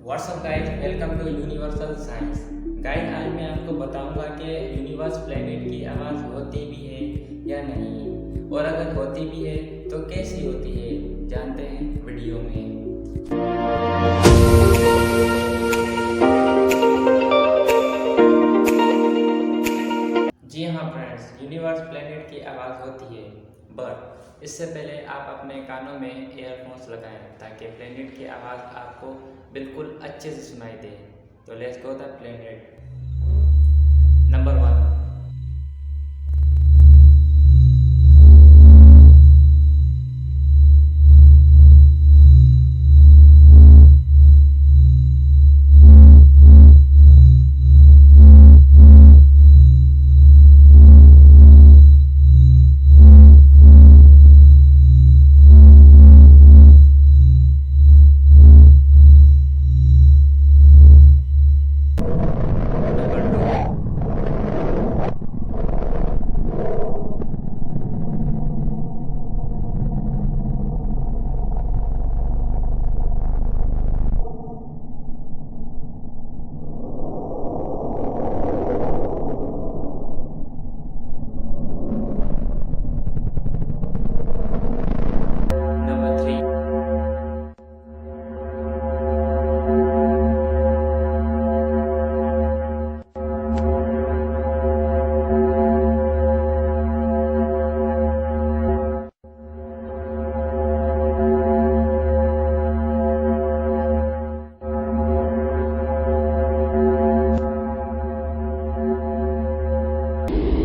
WhatsApp guys, welcome to universal science. Guys, आज मैं आपको बताऊंगा कि यूनिवर्स प्लेनेट की आवाज़ होती भी है या नहीं, और अगर होती भी है तो कैसी होती है, जानते हैं वीडियो में। जी हाँ फ्रेंड्स, यूनिवर्स प्लेनेट की आवाज़ होती है, बट इससे पहले आप अपने कानों में एयरफोन्स लगाएं ताकि प्लेनेट की आवाज़ आपको बिल्कुल अच्छे से सुनाई दे। तो let's go the planet. Number 1। Number 2। Number 3।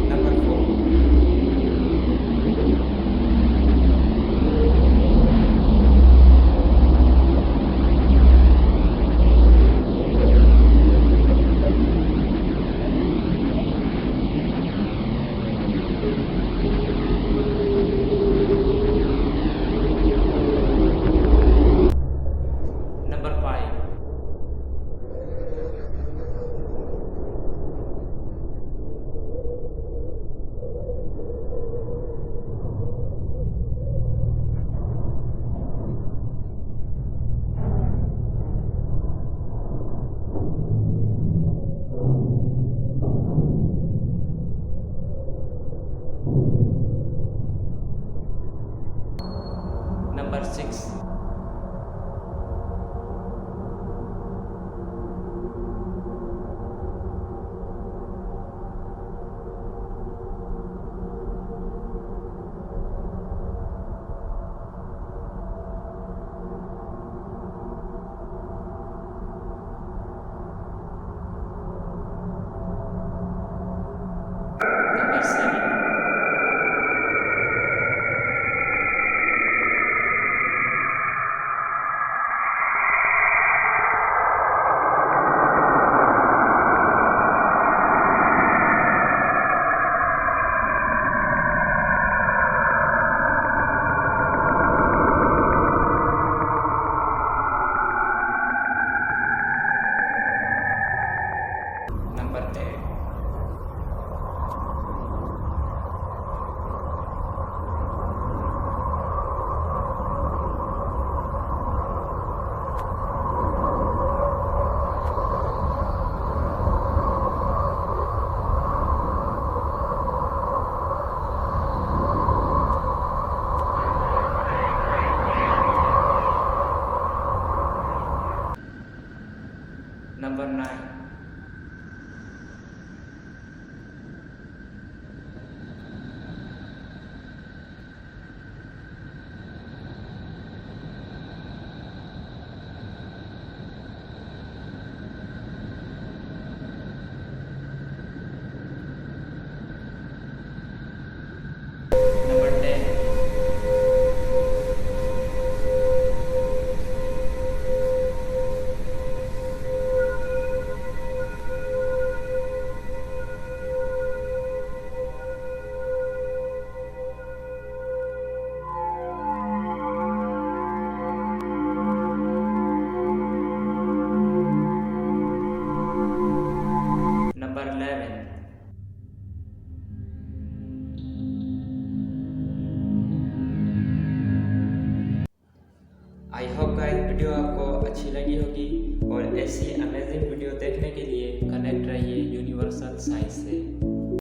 Number 4। Number 5। Number 6। Number 7। Number 8। Number 9। Number 10। Number 11। I hope guys video आपको अच्छी लगी होगी, और ऐसी अमेजिंग वीडियो देखने के लिए कनेक्ट रहिए यूनिवर्सल साइंस से।